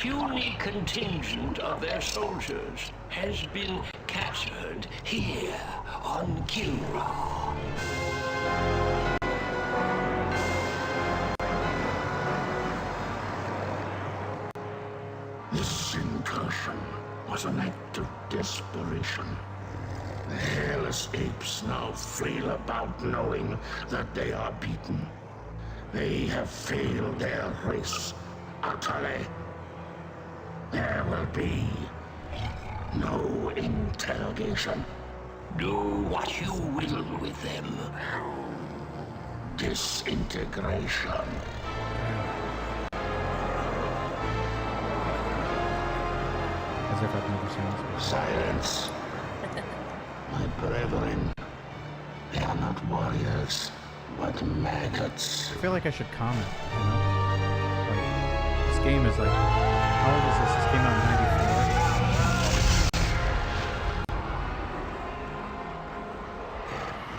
puny contingent of their soldiers has been captured here on Kilra. This incursion was an act of desperation. The hairless apes now flail about knowing that they are beaten. They have failed their race utterly. There will be no interrogation. Do what you will with them. Disintegration. As if I've never seen this. Silence. My brethren, they are not warriors, but maggots. I feel like I should comment, you know? Like, this game is like, how old is this? This came out in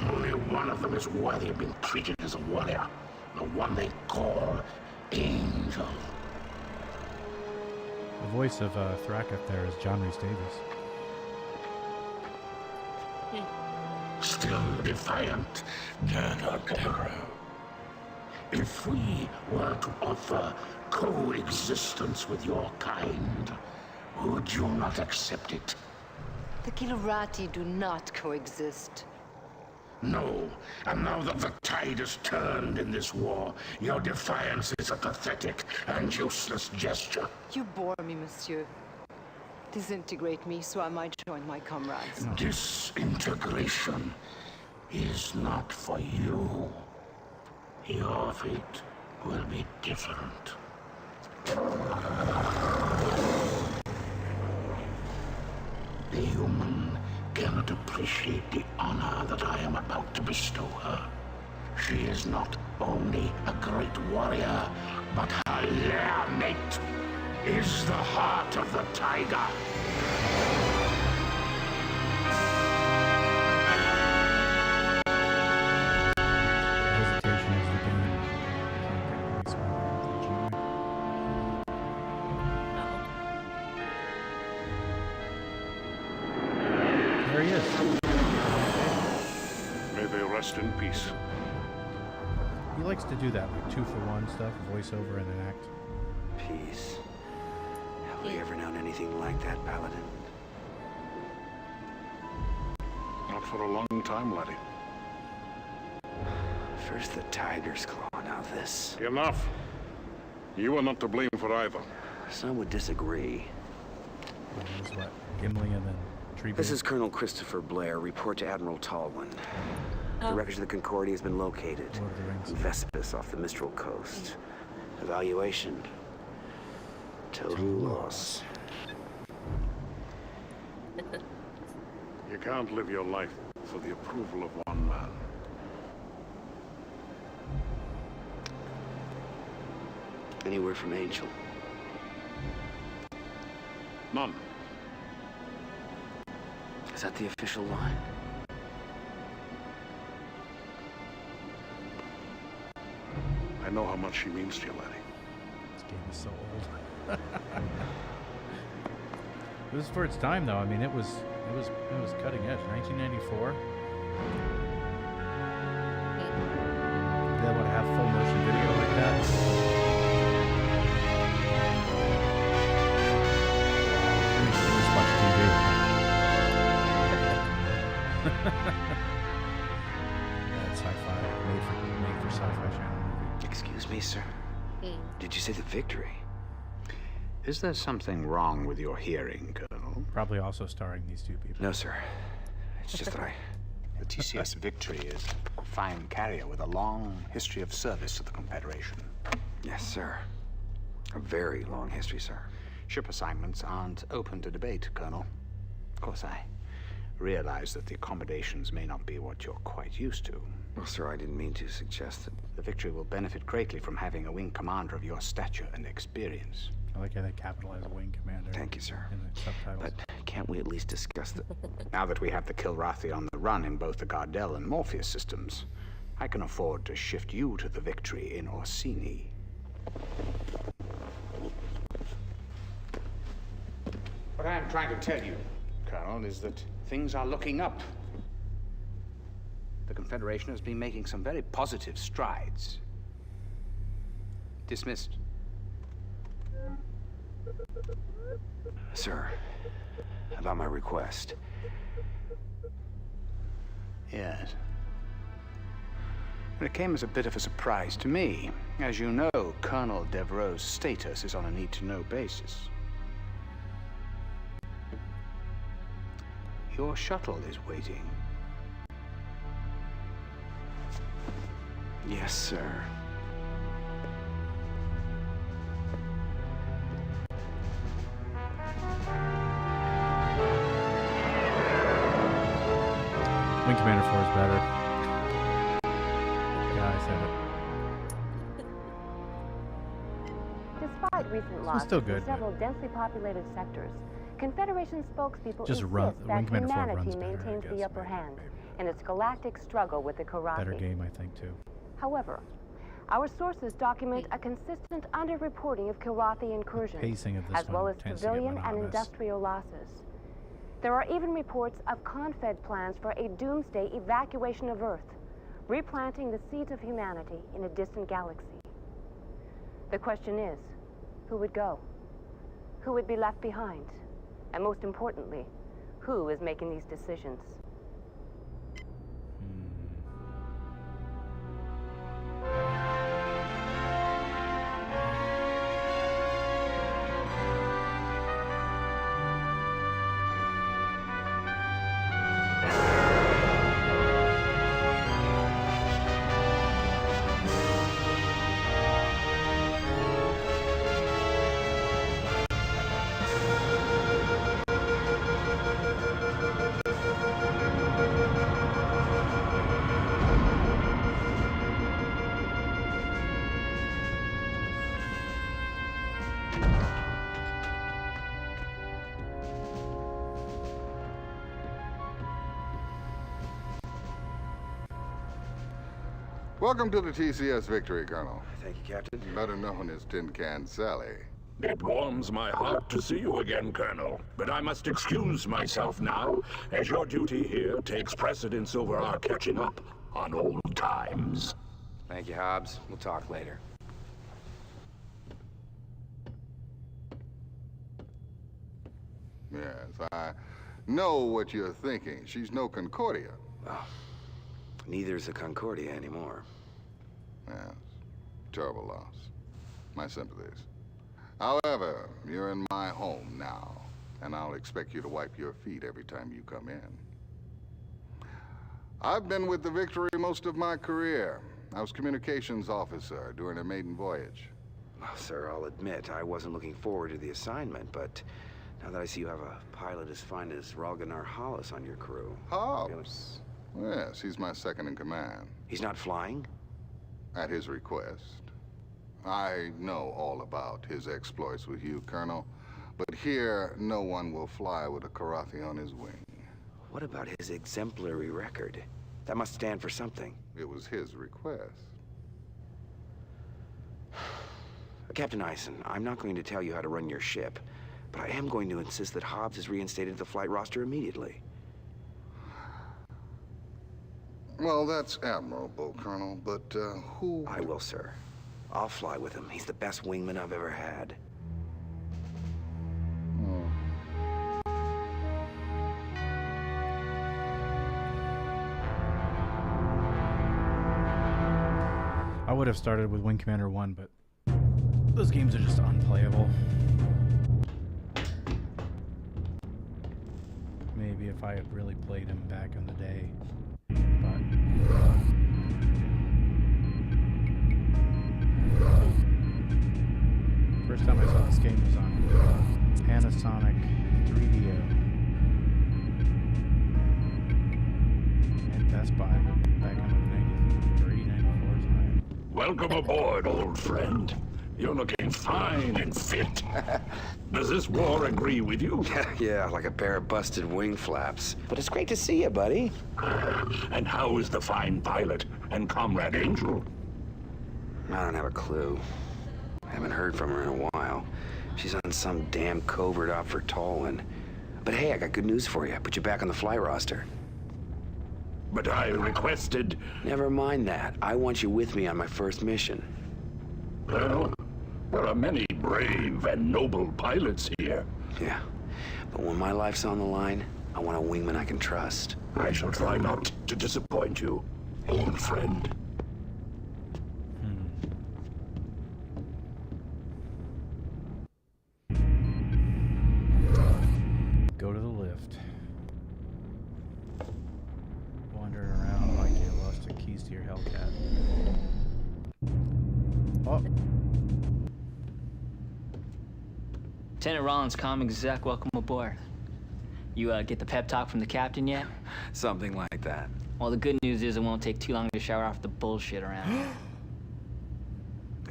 94. Only one of them is worthy of being treated as a warrior. The one they call Angel. The voice of Thracket there is John Rhys Davies. Still defiant, Terror. If we were to offer coexistence with your kind, would you not accept it? The Kilurati do not coexist. No, and now that the tide has turned in this war, your defiance is a pathetic and useless gesture. You bore me, monsieur. Disintegrate me so I might join my comrades. Disintegration is not for you. Your fate will be different. The human cannot appreciate the honor that I am about to bestow her. She is not only a great warrior, but her lair mate is the heart of the tiger. Hesitation is the game. Can't get really smart, unfortunately. There he is. May they rest in peace. He likes to do that, like 2-for-1 stuff, voiceover and an act. Peace. Have we ever known anything like that, Paladin? Not for a long time, laddie. First the tiger's claw, now this. Enough. You are not to blame for either. Some would disagree. This is what? Gimli and then Treebeard? This is Colonel Christopher Blair. Report to Admiral Tallwyn. The wreckage of the Concordia has been located. Lord of the Rings. In Vespus off the Mistral coast. Evaluation. Total loss. You can't live your life for the approval of one man. Any word from Angel? None. Is that the official line? I know how much she means to you, laddie. This game is so old. It was for its time, though. I mean, it was cutting edge. 1994. Be able to have full motion video like that. I mean, you just watch TV. That's sci-fi. Made for sci-fi channel movie. Excuse me, sir. Did you say the victory? Is there something wrong with your hearing, Colonel? Probably also starring these two people. No, sir. It's just that I... The TCS Victory is a fine carrier with a long history of service to the Confederation. Yes, sir. A very long history, sir. Ship assignments aren't open to debate, Colonel. Of course, I realize that the accommodations may not be what you're quite used to. Well, sir, I didn't mean to suggest that... The Victory will benefit greatly from having a wing commander of your stature and experience. I like how they capitalize wing commander. Thank you, sir. In the subtitles. But can't we at least discuss the... Now that we have the Kilrathi on the run in both the Gardel and Morpheus systems, I can afford to shift you to the Victory in Orsini. What I am trying to tell you, Colonel, is that things are looking up. The Confederation has been making some very positive strides. Dismissed. Sir, about my request. Yes. It came as a bit of a surprise to me. As you know, Colonel Devereaux's status is on a need-to-know basis. Your shuttle is waiting. Yes, sir. Wing Commander 4 is better. Yeah, I said it. Despite recent losses still good, in several densely populated sectors, Confederation spokespeople Just insist run- that Wing Commander 4 humanity runs better, I maintains guess, the upper maybe, hand in its galactic struggle with the Karathi. Better game, I think, too. However, our sources document a consistent underreporting of Karathi incursions, pacing of this as well one as tends to get civilian and monotonous. industrial losses. There are even reports of Confed plans for a doomsday evacuation of Earth, replanting the seeds of humanity in a distant galaxy. The question is, who would go? Who would be left behind? And most importantly, who is making these decisions? Welcome to the TCS Victory, Colonel. Thank you, Captain. Better known as Tin Can Sally. It warms my heart to see you again, Colonel. But I must excuse myself now, as your duty here takes precedence over our catching up on old times. Thank you, Hobbs. We'll talk later. Yes, I know what you're thinking. She's no Concordia. Well, neither's a Concordia anymore. Yes, terrible loss. My sympathies. However, you're in my home now, and I'll expect you to wipe your feet every time you come in. I've been with the Victory most of my career. I was communications officer during a maiden voyage. Well, sir, I'll admit I wasn't looking forward to the assignment, but now that I see you have a pilot as fine as Ralganar Hollis on your crew... Hobbs? Yes, he's my second in command. He's not flying? At his request. I know all about his exploits with you, Colonel, but here no one will fly with a Karathi on his wing. What about his exemplary record? That must stand for something. It was his request. Captain Eisen, I'm not going to tell you how to run your ship, but I am going to insist that Hobbs is reinstated to the flight roster immediately. Well, that's admirable, Colonel, but who... I will, sir. I'll fly with him. He's the best wingman I've ever had. I would have started with Wing Commander 1, but those games are just unplayable. Maybe if I had really played him back in the day. First time I saw this game was on Panasonic 3DO and Best Buy back in 93, 94 time. Welcome aboard, old friend. You're looking fine and fit. Does this war agree with you? Yeah, like a pair of busted wing flaps. But it's great to see you, buddy. And how is the fine pilot and Comrade Angel? I don't have a clue. I haven't heard from her in a while. She's on some damn covert op for Tolwyn. But hey, I got good news for you. I put you back on the fly roster. But I requested... Never mind that. I want you with me on my first mission. Well, there are many brave and noble pilots here. Yeah. But when my life's on the line, I want a wingman I can trust. I shall try not to disappoint you, old friend. Go to the lift. Wandering around like you lost the keys to your Hellcat. Oh. Lieutenant Rollins, comm exec, welcome aboard. You get the pep talk from the captain yet? Something like that. Well, the good news is it won't take too long to shower off the bullshit around here.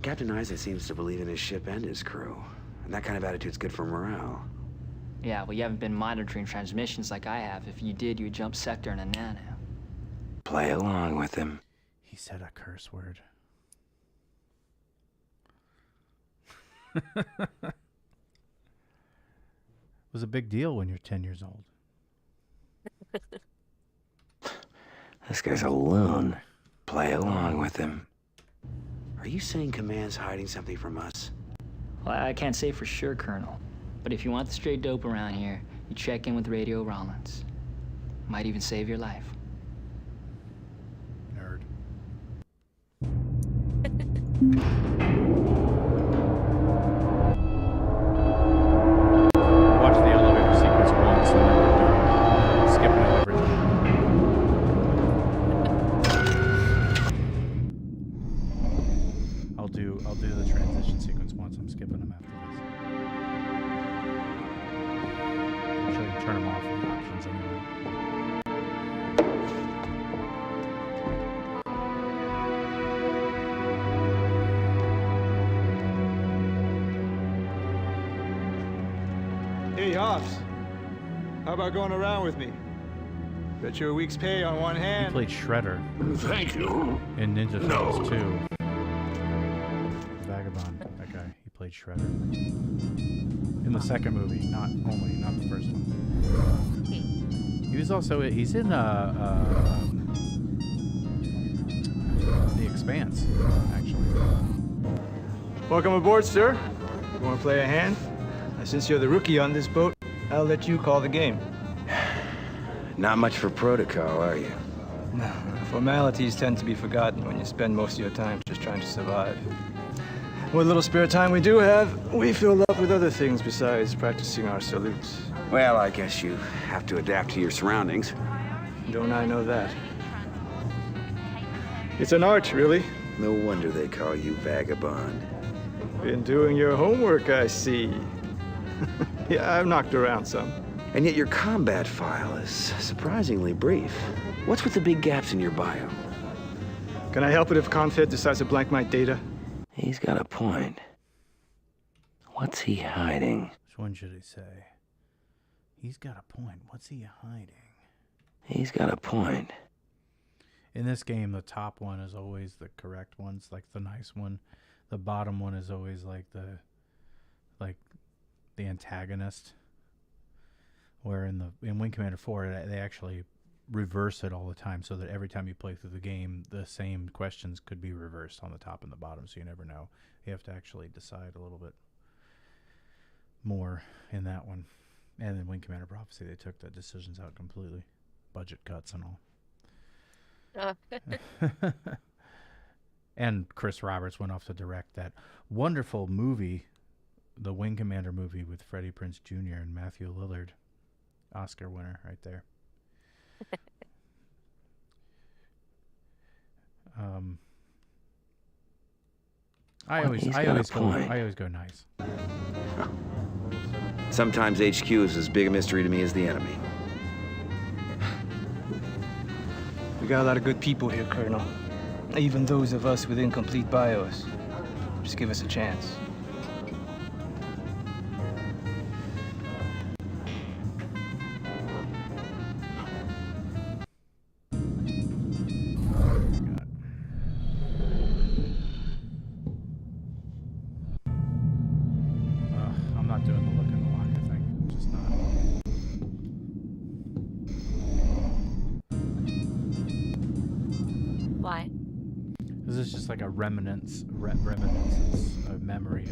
Captain Isaac seems to believe in his ship and his crew. And that kind of attitude's good for morale. Yeah, well, you haven't been monitoring transmissions like I have. If you did, you would jump sector in a nano. Play along with him. He said a curse word. It was a big deal when you're 10 years old. This guy's a loon. Play along with him. Are you saying Command's hiding something from us? Well, I can't say for sure, Colonel. But if you want the straight dope around here, you check in with Radio Rollins. Might even save your life. Nerd. Watch the elevator sequence once and then we're done. Skipping it every time. I'll do the transition sequence once. I'm skipping them after this. Actually, I can turn them off with the options anyway. Hey, Hobbs. How about going around with me? Bet you a week's pay on one He hand. played Shredder Thank you. in Ninja No. Turtles 2. Vagabond, that guy. He played Shredder. In the second movie, not the first one. He was also, he's in The Expanse, actually. Welcome aboard, sir. You want to play a hand? Since you're the rookie on this boat, I'll let you call the game. Not much for protocol, are you? No, formalities tend to be forgotten when you spend most of your time just trying to survive. What little spare time we do have, we fill up with other things besides practicing our salutes. Well, I guess you have to adapt to your surroundings. Don't I know that? It's an art, really. No wonder they call you Vagabond. Been doing your homework, I see. Yeah, I've knocked around some. And yet your combat file is surprisingly brief. What's with the big gaps in your bio? Can I help it if Confed decides to blank my data? He's got a point. What's he hiding? Which one should he say? He's got a point. What's he hiding? He's got a point. In this game, the top one is always the correct one. It's like the nice one. The bottom one is always like the antagonist. Where in Wing Commander 4, they actually reverse it all the time, so that every time you play through the game, the same questions could be reversed on the top and the bottom, so you never know. You have to actually decide a little bit more in that one. And in Wing Commander Prophecy, they took the decisions out completely. Budget cuts and all. And Chris Roberts went off to direct that wonderful movie, the Wing Commander movie with Freddie Prinze Jr. and Matthew Lillard. Oscar winner right there. I always go nice. Sometimes HQ is as big a mystery to me as the enemy. We got a lot of good people here, Colonel. Even those of us with incomplete bios. Just give us a chance. Why? This is just like a reminiscence, a memory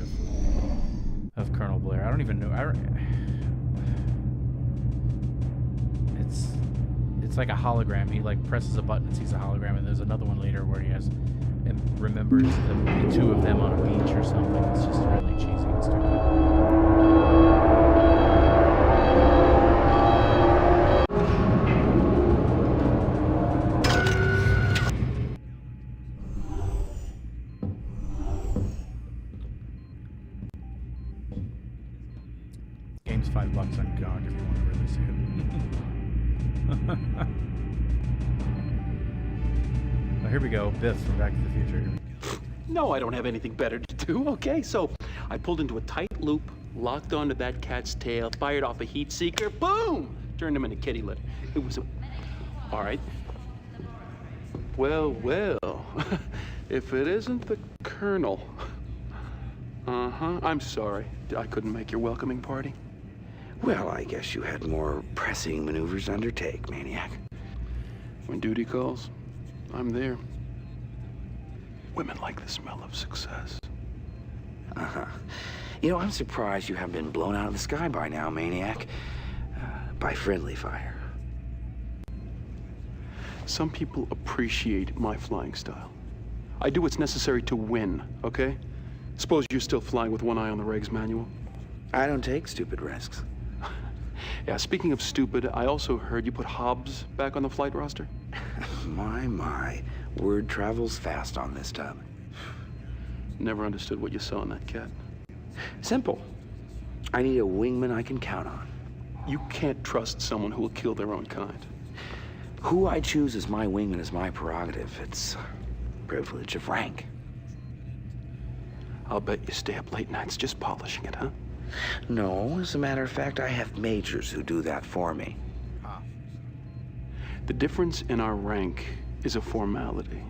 of Colonel Blair. I don't even know. It's like a hologram. He like presses a button and sees a hologram, and there's another one later where he has and remembers the two of them on a beach or something. It's just really cheesy and stupid. Game's $5 on GOG if you want to really see it. Well, here we go. Biff from Back to the Future. No, I don't have anything better to do, okay? So I pulled into a tight loop, locked onto that cat's tail, fired off a heat seeker, boom! Turned him into kitty litter. It was a... All right. Well, if it isn't the Colonel. I'm sorry. I couldn't make your welcoming party. Well, I guess you had more pressing maneuvers to undertake, Maniac. When duty calls, I'm there. Women like the smell of success. You know, I'm surprised you haven't been blown out of the sky by now, Maniac. By friendly fire. Some people appreciate my flying style. I do what's necessary to win, okay? Suppose you're still flying with one eye on the regs manual? I don't take stupid risks. Yeah, speaking of stupid, I also heard you put Hobbs back on the flight roster. My. Word travels fast on this tub. Never understood what you saw in that cat. Simple. I need a wingman I can count on. You can't trust someone who will kill their own kind. Who I choose as my wingman is my prerogative. It's a privilege of rank. I'll bet you stay up late nights just polishing it, huh? No, as a matter of fact, I have majors who do that for me. The difference in our rank is a formality.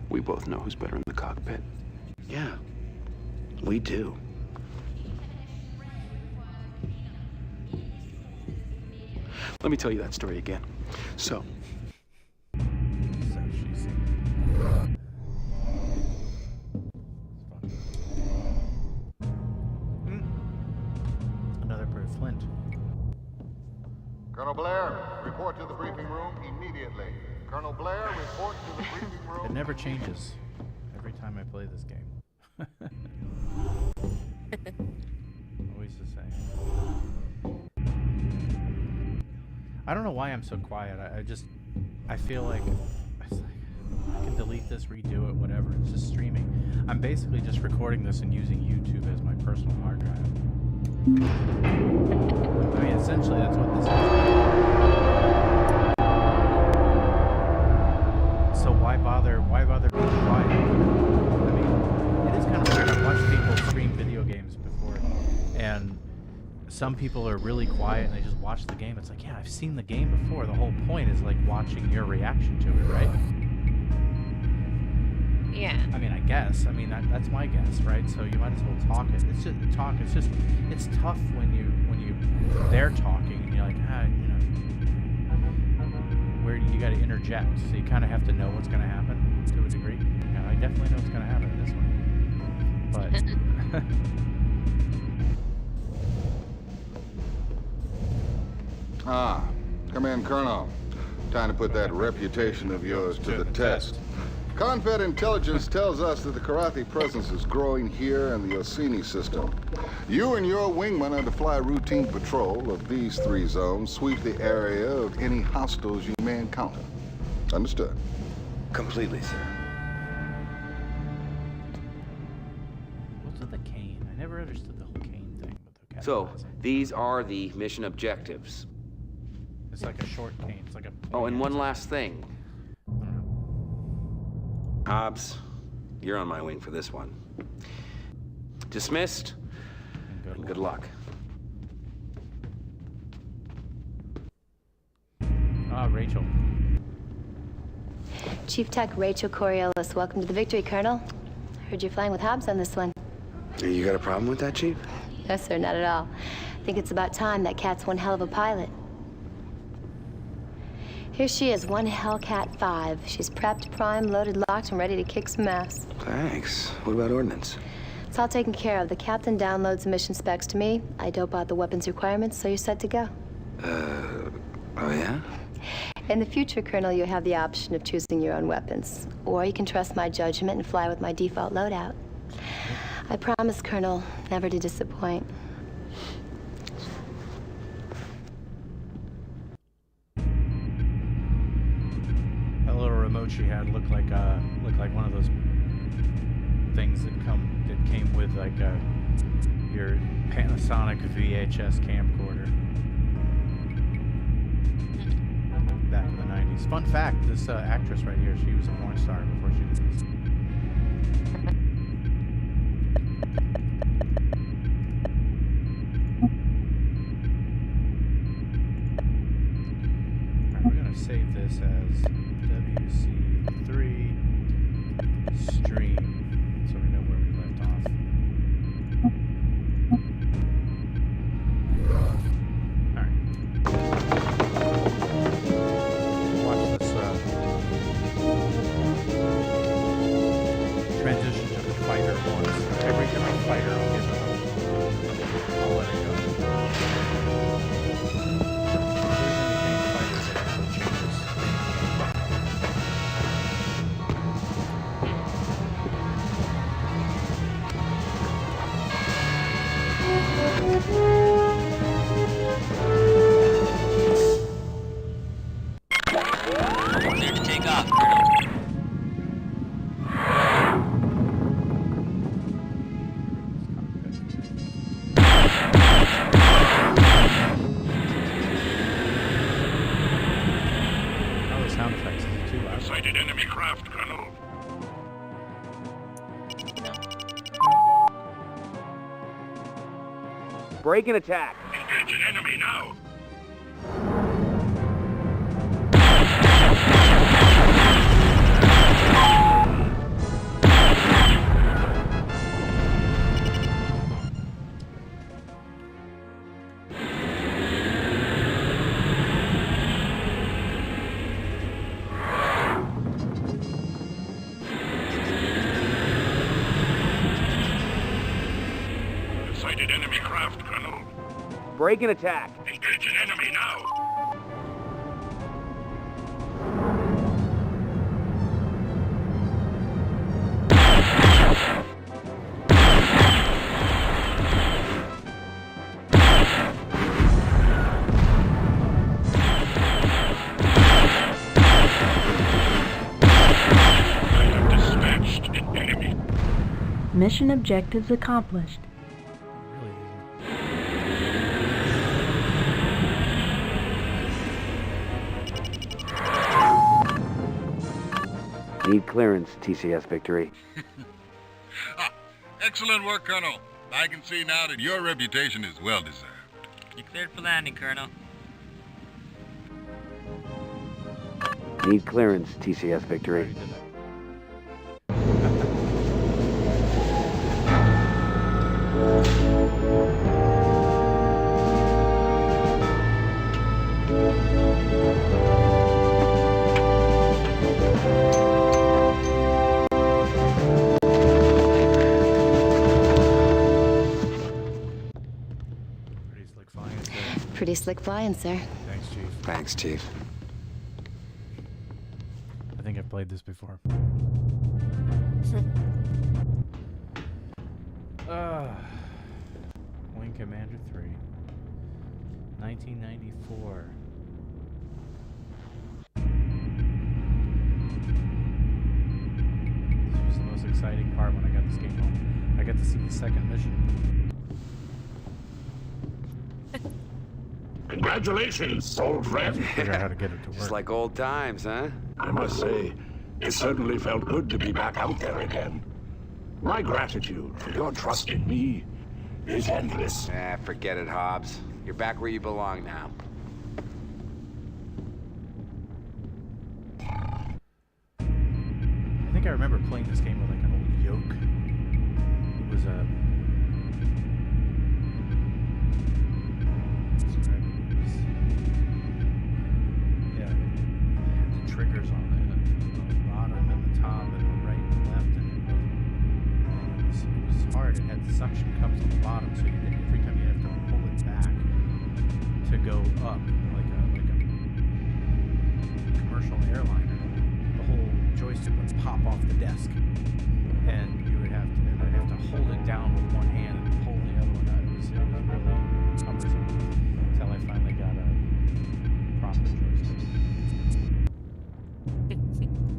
We both know who's better in the cockpit. Yeah, we do. Let me tell you that story again. So cheesy. Another bird, Flint. Colonel Blair, report to the briefing room immediately. Colonel Blair, report to the briefing room. It never changes every time I play this game. Always the same. I don't know why I'm so quiet. I feel like I can delete this, redo it, whatever. It's just streaming. I'm basically just recording this and using YouTube as my personal hard drive. I mean, essentially that's what this is. So why bother being quiet? I mean, it is kind of weird. I've watched people stream video games before, and some people are really quiet and they just watch the game. It's like, yeah, I've seen the game before. The whole point is like watching your reaction to it, right? Yeah. I mean, I guess. I mean, that's my guess, right? So you might as well talk it. It's just talk. It's tough when they're talking and you're like, you know, where you got to interject. So you kind of have to know what's going to happen to a degree. And I definitely know what's going to happen in this one. But come in, Colonel. Time to put that reputation of yours to the test. Confed intelligence tells us that the Karathi presence is growing here in the Orsini system. You and your wingman are to fly routine patrol of these 3 zones, sweep the area of any hostiles you may encounter. Understood? Completely, sir. What's with the cane? I never understood the whole cane thing with the cat. So, these are the mission objectives. It's like a short cane. It's like a... Oh, and one last thing. Hobbs, you're on my wing for this one. Dismissed, and good luck. Rachel. Chief Tech Rachel Coriolis, welcome to the Victory, Colonel. Heard you're flying with Hobbs on this one. You got a problem with that, Chief? No, sir, not at all. I think it's about time. That cat's one hell of a pilot. Here she is, one Hellcat 5. She's prepped, primed, loaded, locked, and ready to kick some ass. Thanks. What about ordnance? It's all taken care of. The captain downloads the mission specs to me. I dope out the weapons requirements, so you're set to go. Oh yeah? In the future, Colonel, you have the option of choosing your own weapons. Or you can trust my judgment and fly with my default loadout. I promise, Colonel, never to disappoint. That little remote she had looked like one of those things that came with like your Panasonic VHS camcorder back in the 90s. Fun fact, this actress right here, she was a porn star before she did this. Alright, we're gonna save this as WC3 stream so we know where we left off. Alright. Watch this transition to the fighter once. Every fighter will get the I'll let it go. Clear to take off, Oh, the sound effects is too loud. Sighted enemy craft, Colonel. Break and attack. Engage an enemy now. Sighted enemy craft, Colonel. Break and attack. Engage an enemy now. I have dispatched an enemy. Mission objectives accomplished. Need clearance, TCS Victory. Excellent work, Colonel. I can see now that your reputation is well deserved. You cleared for landing, Colonel. Need clearance, TCS Victory. Pretty slick flying, sir. Thanks, Chief. Thanks, Chief. I think I've played this before. Wing Commander 3. 1994. This was the most exciting part when I got this game home. I got to see the second mission. Congratulations, old friend. Figure out how to get it to work. Just like old times, huh? I must say, it certainly felt good to be back out there again. My gratitude for your trust in me is endless. Forget it, Hobbs. You're back where you belong now. I think I remember playing this game with like an old yoke. It was a... Yeah, triggers on the bottom and the top and the right and the left, and it was hard. It had suction cups on the bottom, so every time you have to pull it back to go up, like a commercial airliner, the whole joystick would pop off the desk, and I'd have to hold it down with one hand and pull the other one out. It was really cumbersome until I finally got a proper joystick.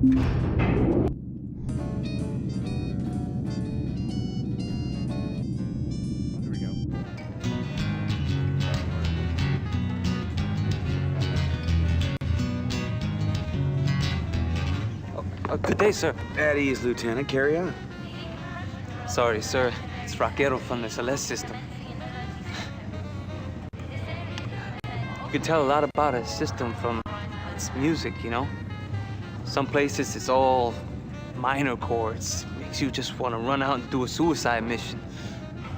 Here we go. Good day, sir. At ease, Lieutenant. Carry on. Sorry, sir. It's Rockero from the Celeste system. You can tell a lot about a system from its music, you know? Some places it's all minor chords. Makes you just want to run out and do a suicide mission.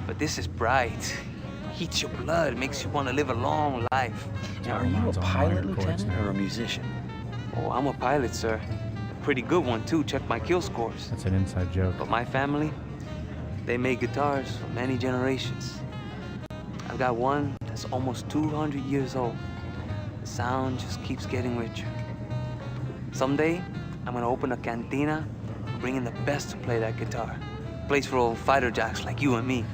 But this is bright. Heats your blood, makes you want to live a long life. Now, are you a pilot, Lieutenant, or a musician? Oh, I'm a pilot, sir. A pretty good one, too. Check my kill scores. That's an inside joke. But my family, they made guitars for many generations. I've got one that's almost 200 years old. The sound just keeps getting richer. Someday, I'm gonna open a cantina, bring in the best to play that guitar. Place for old fighter jocks like you and me.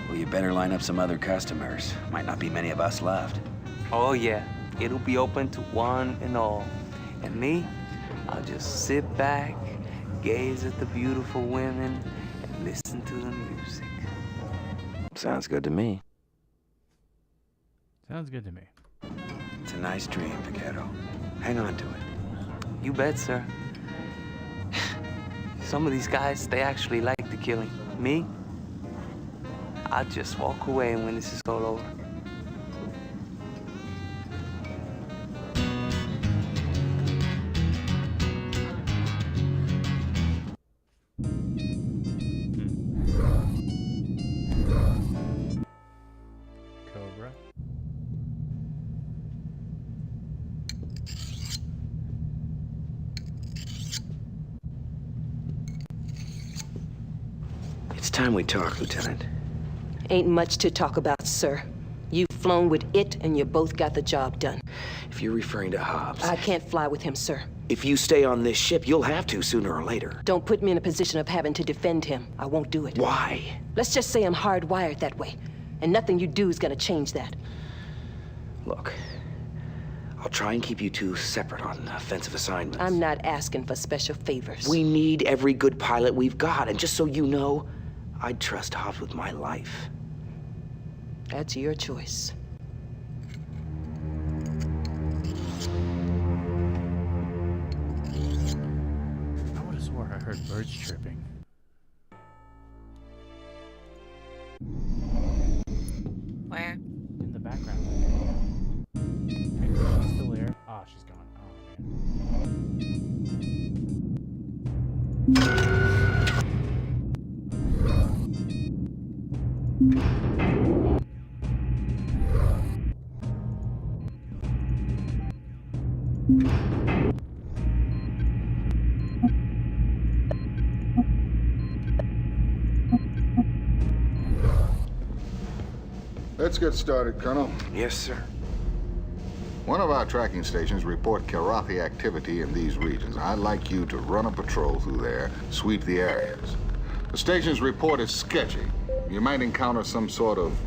Well, you better line up some other customers. Might not be many of us left. Oh yeah, it'll be open to one and all. And me, I'll just sit back, gaze at the beautiful women, and listen to the music. Sounds good to me. Sounds good to me. It's a nice dream, Vaquero. Hang on to it. You bet, sir. Some of these guys, they actually like the killing. Me? I'll just walk away when this is all over. Cobra. It's time we talk, Lieutenant. Ain't much to talk about, sir. You've flown with it, and you both got the job done. If you're referring to Hobbs... I can't fly with him, sir. If you stay on this ship, you'll have to sooner or later. Don't put me in a position of having to defend him. I won't do it. Why? Let's just say I'm hardwired that way, and nothing you do is gonna change that. Look, I'll try and keep you two separate on offensive assignments. I'm not asking for special favors. We need every good pilot we've got, and just so you know, I'd trust Hobbs with my life. That's your choice. I would have swore I heard birds chirping. Where? In the background. Okay, she's still there. Oh, she's gone. Oh, man. Let's get started, Colonel. Yes, sir. One of our tracking stations report Karathi activity in these regions. I'd like you to run a patrol through there, sweep the areas. The station's report is sketchy. You might encounter some sort of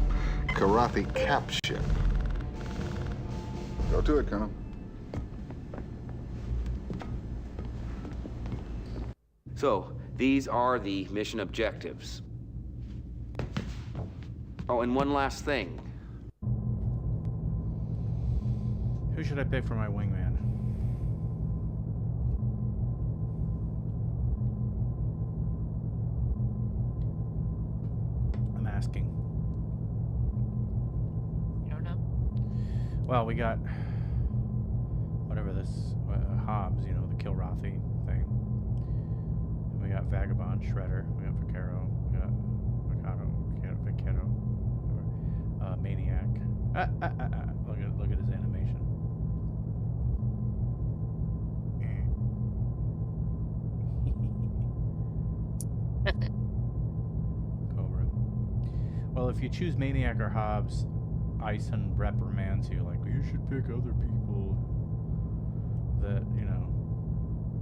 Karathi cap ship. Go to it, Colonel. So, these are the mission objectives. Oh, and one last thing. Who should I pick for my wingman? I'm asking. You don't know? Well, we got whatever this Hobbs, you know, the Kilrathi thing. We got Vagabond, Shredder. We got Vaquero. We got Vaquero. Maniac. Look at his animation. Well, if you choose Maniac or Hobbs, Ison reprimands you like, you should pick other people that, you know,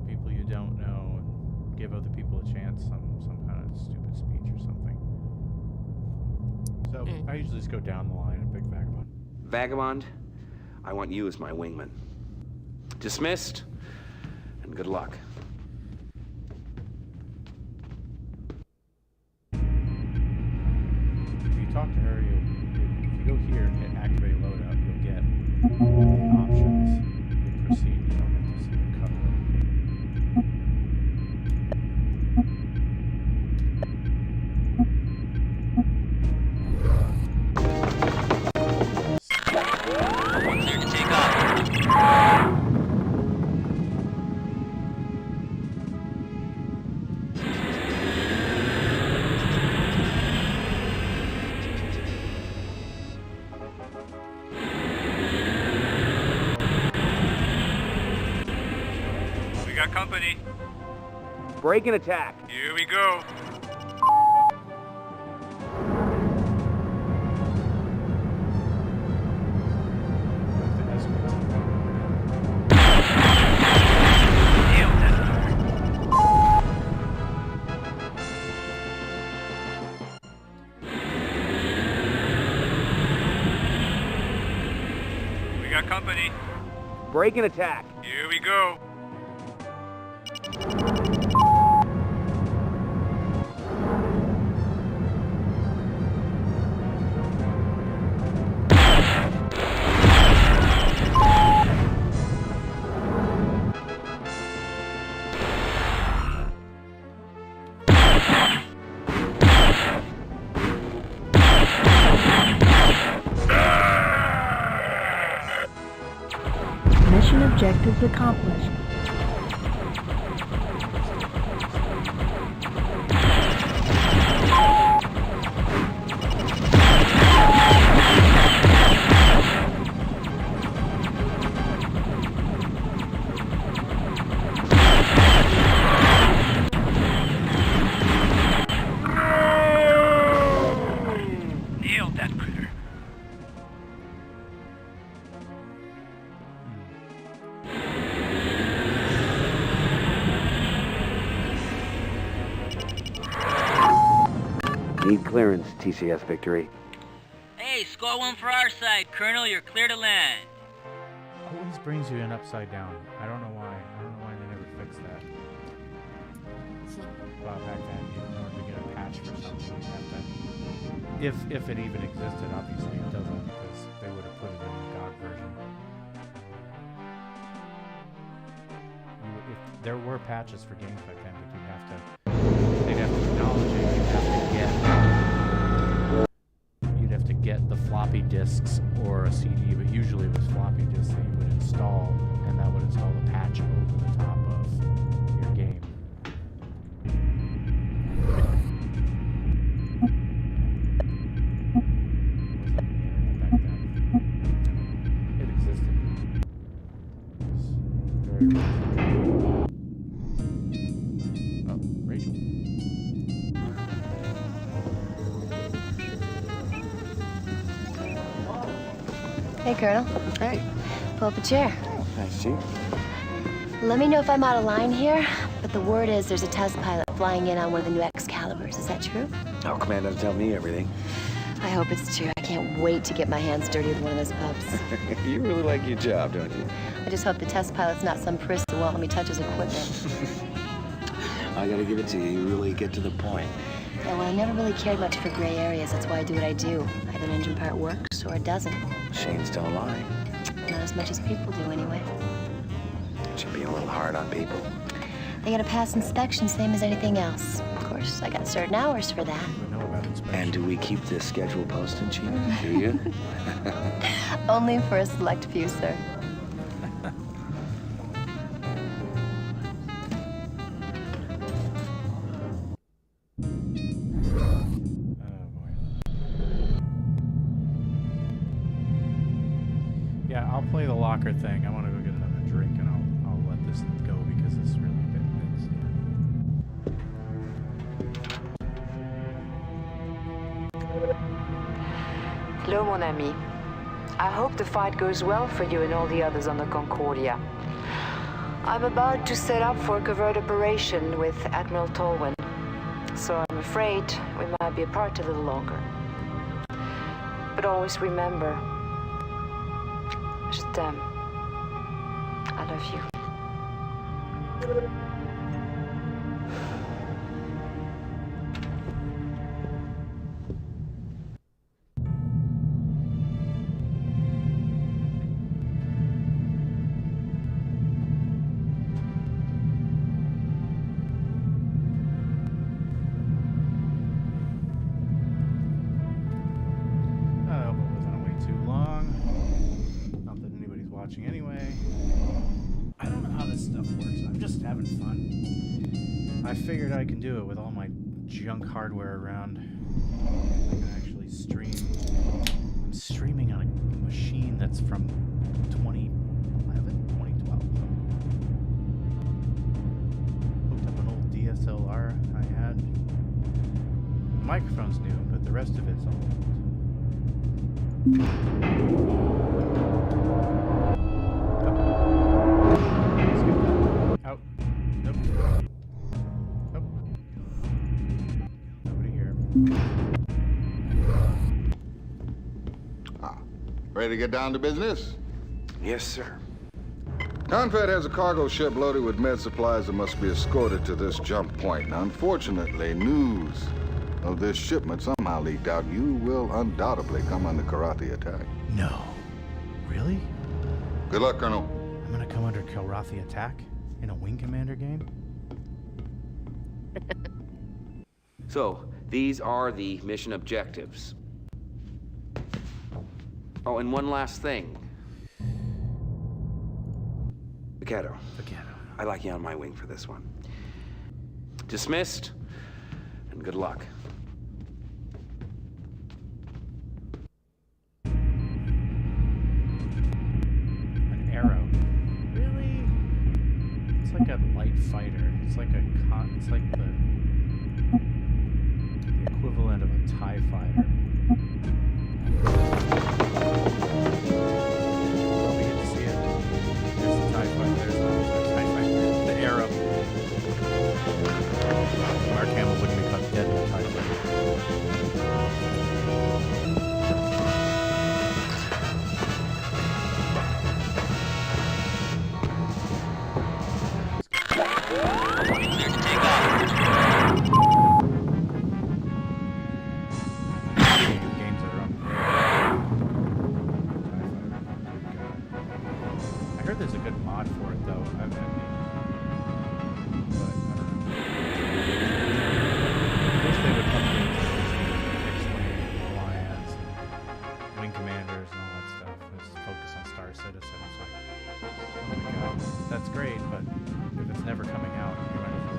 people you don't know, and give other people a chance, some kind of stupid speech or something. So I usually just go down the line and pick Vagabond. Vagabond, I want you as my wingman. Dismissed, and good luck. If you talk to her, if you go here and hit activate loadout, you'll get options. You proceed, you don't have to see the cover. One's there to take off. We got company. Break and attack. Here we go. We got company. Break and attack. Here we go. Mission objectives accomplished. Nailed that critter. Need clearance, TCS victory. Hey, score one for our side, Colonel. You're clear to land. Always brings you in upside down. I don't know why. I don't know why they never fixed that. Well, back then, in order to get a patch for something, you'd have to. If it even existed, obviously it doesn't, because they would have put it in the GOG version. If there were patches for games back then, but they'd have to acknowledge it. You'd have to get the floppy disks or a CD, but usually it was floppy disks that you would install, and that would install the patch over the top of your game. It existed. It was very Oh, Rachel. Hey, Colonel. Hey. Pull up a chair. Nice, Chief. Let me know if I'm out of line here, but the word is there's a test pilot flying in on one of the new Excaliburs. Is that true? Our command doesn't tell me everything. I hope it's true. I can't wait to get my hands dirty with one of those pups. You really like your job, don't you? I just hope the test pilot's not some priss who won't let me touch his equipment. I gotta give it to you. You really get to the point. Yeah, well, I never really cared much for gray areas. That's why I do what I do. Either an engine part works or it doesn't. Machines don't lie. Not as much as people do, anyway. Should be a little hard on people. They gotta pass inspection, same as anything else. Of course, I got certain hours for that. And do we keep this schedule posted, Chief? Do you? Only for a select few, sir. Yeah, I'll play the locker thing. I want to go get another drink, and I'll let this go because it's really bit. Hello, mon ami. I hope the fight goes well for you and all the others on the Concordia. I'm about to set up for a covert operation with Admiral Tolwyn, so I'm afraid we might be apart a little longer. But always remember, je t'aime. I love you. Anyway, I don't know how this stuff works. I'm just having fun. I figured I can do it with all my junk hardware around. I can actually stream. I'm streaming on a machine that's from 2011, 2012. Hooked up an old DSLR I had. The microphone's new, but the rest of it's all old. Out. Nope. Nope. Nobody here. Ready to get down to business? Yes, sir. Confed has a cargo ship loaded with med supplies that must be escorted to this jump point. Now, unfortunately, news of this shipment somehow leaked out. You will undoubtedly come under Kilrathi attack. No. Really? Good luck, Colonel. I'm gonna come under Kilrathi attack? In a Wing Commander game? So, these are the mission objectives. Oh, and one last thing. Vaquero. I'd like you on my wing for this one. Dismissed, and good luck. An arrow. Really? It's like a light fighter. It's like the equivalent of a TIE fighter. Oh, we get to see it. There's the TIE fighter. There's the TIE fighter. The arrow. Mark Hamill wouldn't be caught dead in a TIE fighter. There's a good mod for it, though. But I don't know. I wish they would update X-Wing, Alliance, Wing Commanders, and all that stuff. Let's focus on Star Citizen. It's like, oh my god, that's great, but if it's never coming out, you might as well.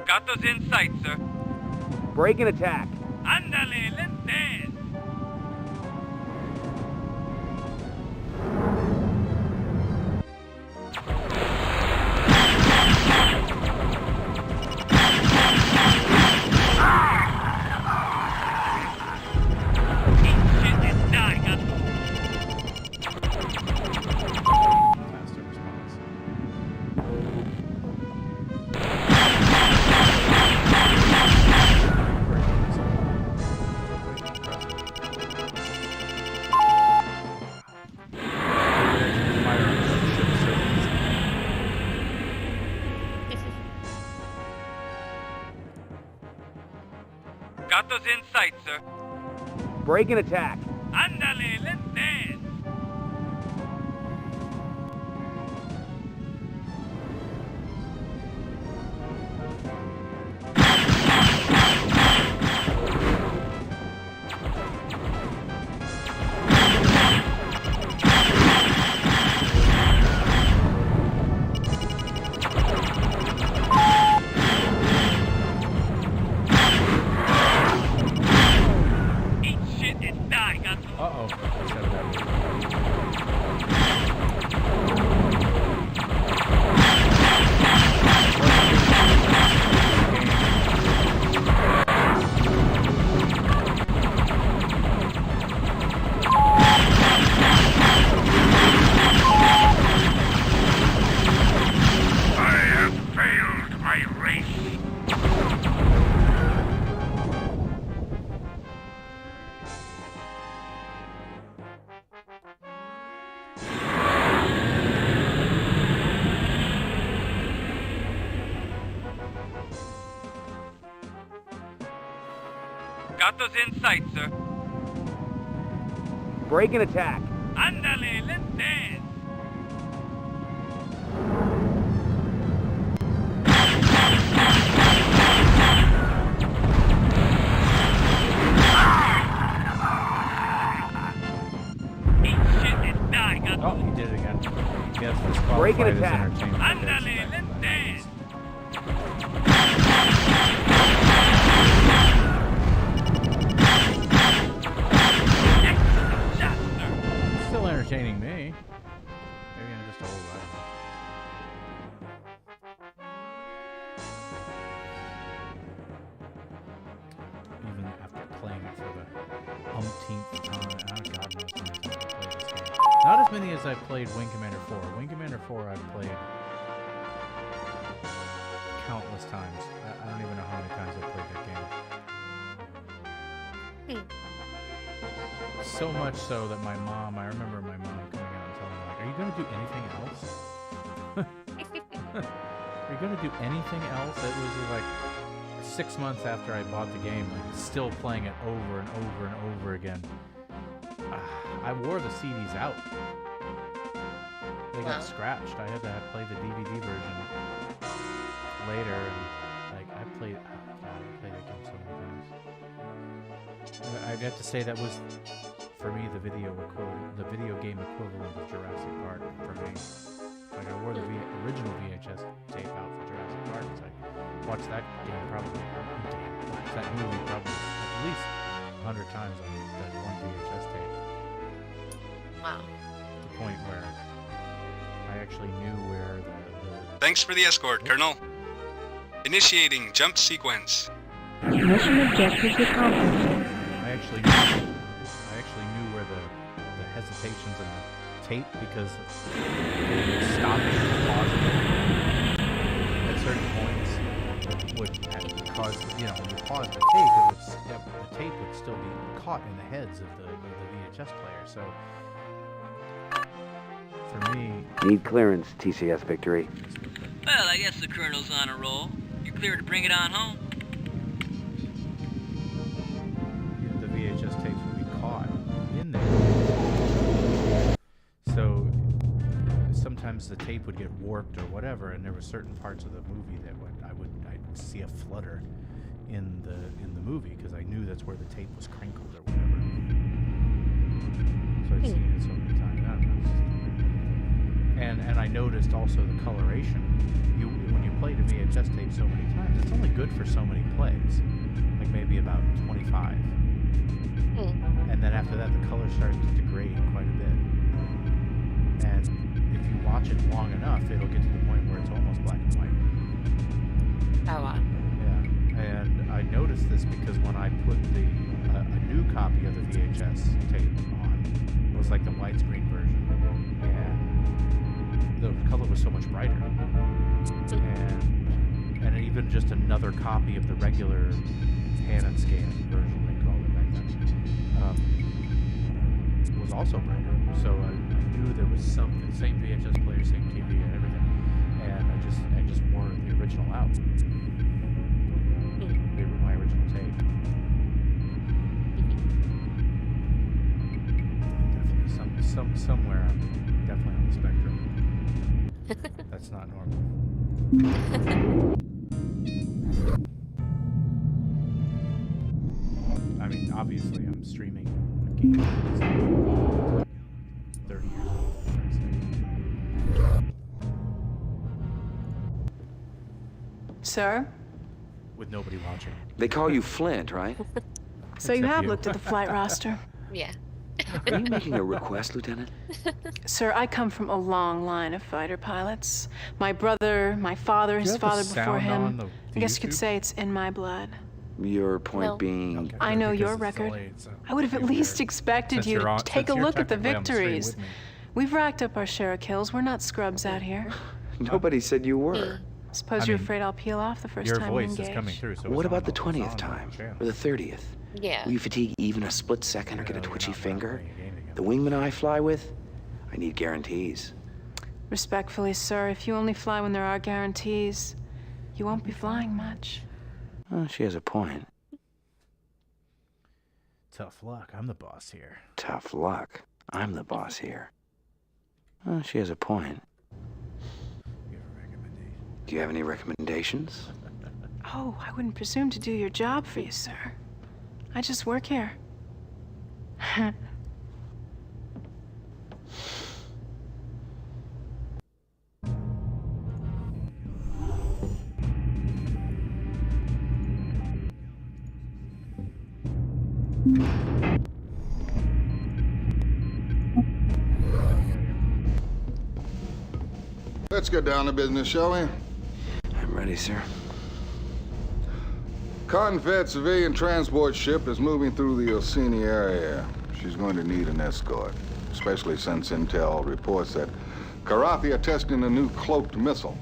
Got those in sight, sir. Break and attack. Ándale, lentes. Got those in sight, sir. Break and attack. Ándale, lentes. Uh-oh. Got those in sight, sir. Break and attack. Andale, let's dance. Oh, he did it again. Yes, break and attack. Andale, let's dance. Still entertaining me. Maybe I'm just old. I don't know. Even after playing it for the umpteenth time, God knows how many times I played this game. Not as many as I played Wing Commander 4. Wing Commander 4 I've played countless times. I don't even know how many times I've played that game. So much so that my mom, I remember my mom coming out and telling me, like, are you going to do anything else? Are you going to do anything else? It was like 6 months after I bought the game, like still playing it over and over and over again. I wore the CDs out. They got scratched. I had to play the DVD version later, and like I played that game so many times. I'd have to say that was, for me, the video game equivalent of Jurassic Park for me. Like I wore the original VHS tape out for Jurassic Park. So I watched that game watched that movie probably at least 100 times on that one VHS tape. Wow. To the point where I actually knew where the Thanks for the escort, Colonel. Initiating jump sequence. Mission objectives accomplished. I actually knew where the hesitations in the tape, because stopping and pausing at certain points would cause, when you pause the tape, the tape would still be caught in the heads of the VHS player. So for me, need clearance, TCS Victory. Well, I guess the Colonel's on a roll. You're clear to bring it on home. the VHS tapes would be caught in there. So sometimes the tape would get warped or whatever, and there were certain parts of the movie that I'd see a flutter in the movie, because I knew that's where the tape was crinkled or whatever. So I'd seen it so many times. I don't know. And I noticed also the coloration. When you played a VHS tape so many times, it's only good for so many plays, like maybe about 25. And then after that, the color starts to degrade quite a bit. And if you watch it long enough, it'll get to the point where it's almost black and white. Oh, wow. Yeah. And I noticed this because when I put a new copy of the VHS tape on, it was like the widescreen version, and the color was so much brighter. And even just another copy of the regular pan and scan version, they called it back then, was also brighter. So I knew there was something, same VHS player, same TV and everything. And I just wore the original out. My original tape. Definitely somewhere I'm definitely on the spectrum. That's not normal. I mean, obviously I'm streaming a game that's 30 years old. Sir? With nobody watching. They call you Flint, right? So you have looked at the flight roster? Yeah. Are you making a request, Lieutenant? Sir, I come from a long line of fighter pilots. My brother, my father, his father before him. I guess you could say it's in my blood. Your point being... Okay. I know your record. I would have at least expected you to take a look at the victories. We've racked up our share of kills. We're not scrubs out here. Nobody said you were. Suppose you're afraid I'll peel off the first time we engage. Your voice is coming through. So what about the 20th time? Or the 30th? Yeah. Will you fatigue even a split second or get a twitchy finger? The wingman I fly with? I need guarantees. Respectfully, sir, if you only fly when there are guarantees, you won't be flying much. Well, she has a point. Tough luck. I'm the boss here. Tough luck. I'm the boss here. Well, she has a point. Do you have any recommendations? Oh, I wouldn't presume to do your job for you, sir. I just work here. Let's get down to business, shall we? I'm ready, sir. Confed civilian transport ship is moving through the Orsini area. She's going to need an escort, especially since intel reports that Karathi are testing a new cloaked missile.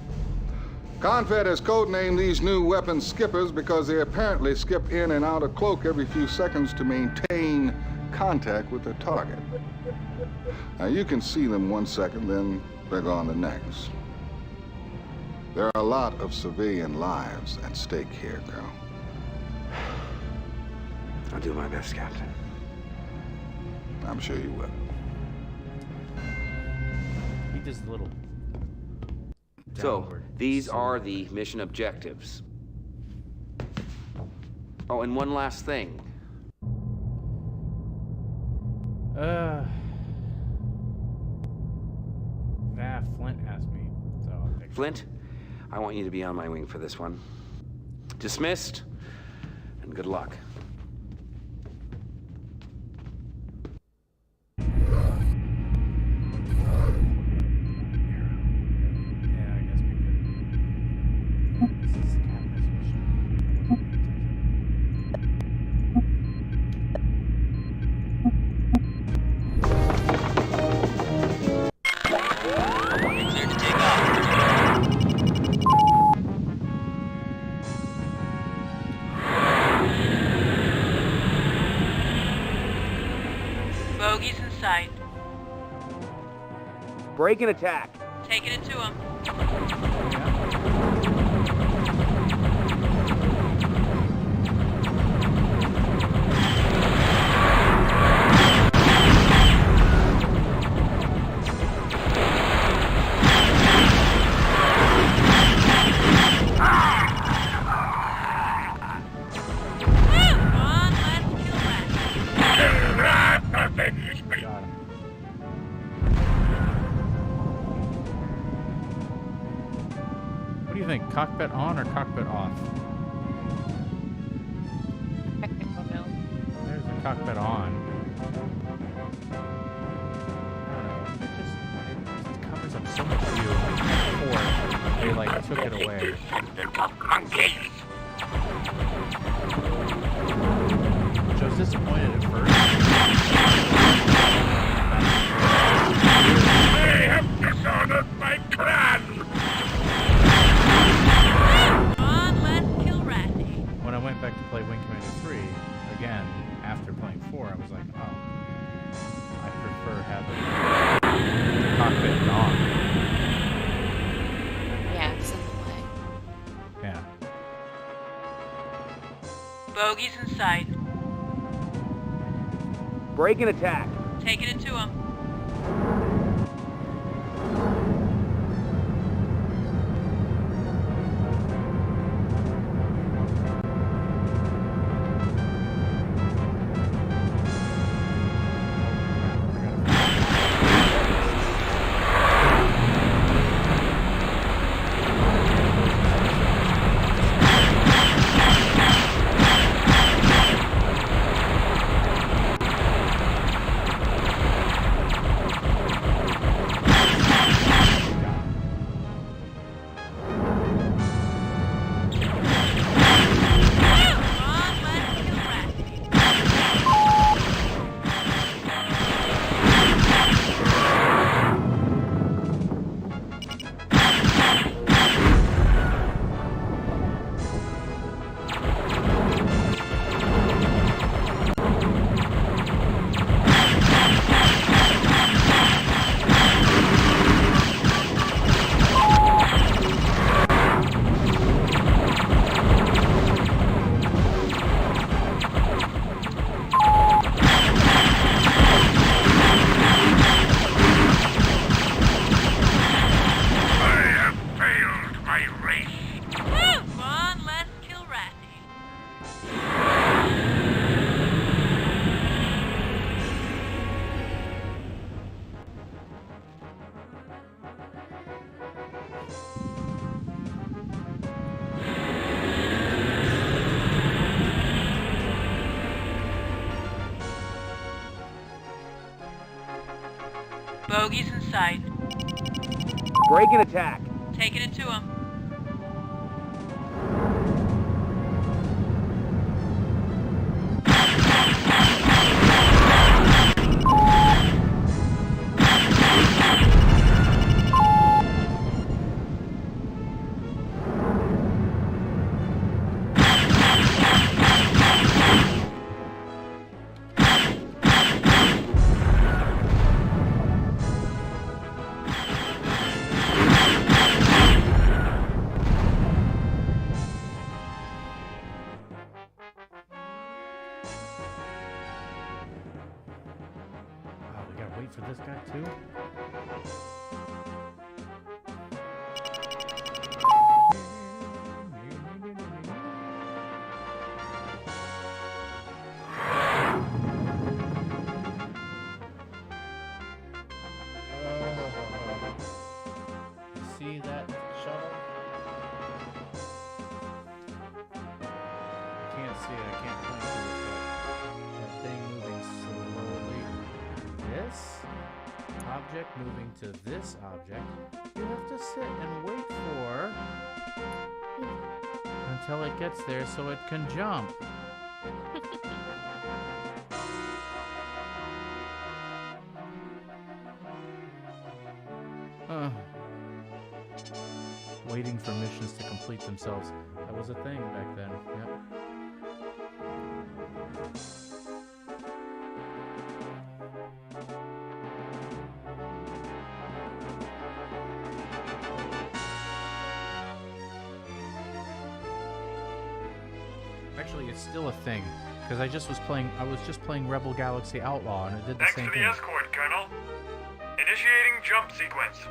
Confed has codenamed these new weapons skippers because they apparently skip in and out of cloak every few seconds to maintain contact with their target. Now, you can see them 1 second, then they're gone the next. There are a lot of civilian lives at stake here, Colonel. I'll do my best, Captain. I'm sure you will. He does a little. So, these are the mission objectives. Oh, and one last thing. Flint asked me, so I'll take Flint, I want you to be on my wing for this one. Dismissed, and good luck. Bogies in sight. Break and attack. Taking it to him. What do you think? Cockpit on or cockpit off? Oh no. There's the cockpit on. I don't know. It covers up so much view. Before they like took it away. Which I was disappointed at first. They have dishonored my clan! When I went back to play Wing Commander 3, again, after playing 4, I was like, oh, I prefer having the cockpit on. Yeah, it's in the way. Yeah. Bogies in sight. Break and attack. Taking it to him. Bogey's in sight. Break and attack. Taking it to him. Wait for this guy too? See that shuttle? I can't see it, I can't point to it, but that thing moving slowly. This object moving to this object, you have to sit and wait for until it gets there so it can jump. Waiting for missions to complete themselves. That was a thing back then. Yep. Actually, it's still a thing because I was just playing Rebel Galaxy Outlaw and it did the same thing. Thanks for the escort, Colonel. Initiating jump sequence.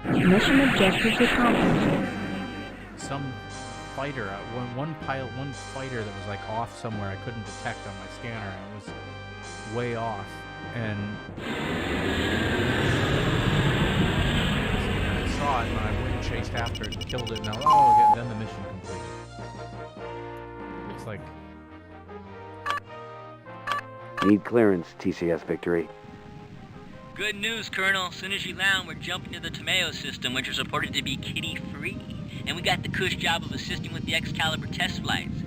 Mission objective accomplished. Some fighter, one fighter that was like off somewhere I couldn't detect on my scanner. It was way off, and I saw it and I went and chased after it and killed it. And now, then the mission completed. It's like need clearance, TCS Victory. Good news, Colonel. As soon as you land, we're jumping to the Tomeo system, which is reported to be kitty-free. And we got the cush job of assisting with the Excalibur test flights.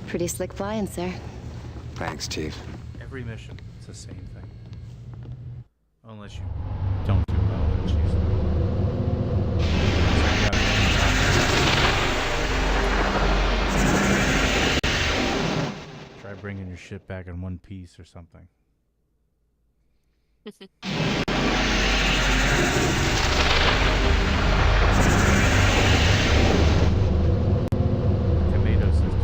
Pretty slick flying, sir. Thanks, Chief. every mission, it's the same thing. Unless you don't do well, then try bringing your ship back in one piece or something. Tomato system.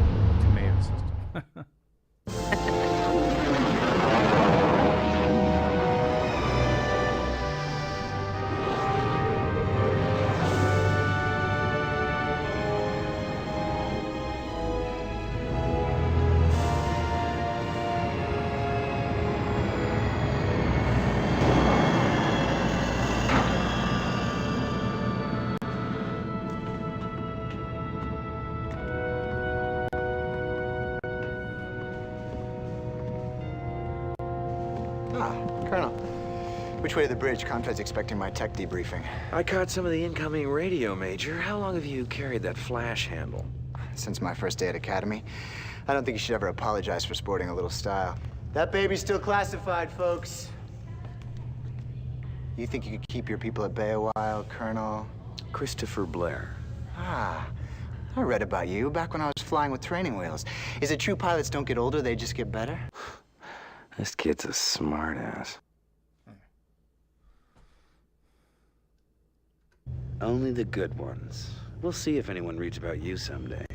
Colonel, which way to the bridge? Confed's expecting my tech debriefing. I caught some of the incoming radio, Major. How long have you carried that flash handle? Since my first day at Academy. I don't think you should ever apologize for sporting a little style. That baby's still classified, folks. You think you could keep your people at bay a while, Colonel? Christopher Blair. Ah, I read about you back when I was flying with training wheels. Is it true pilots don't get older, they just get better? This kid's a smartass. Only the good ones. We'll see if anyone reads about you someday.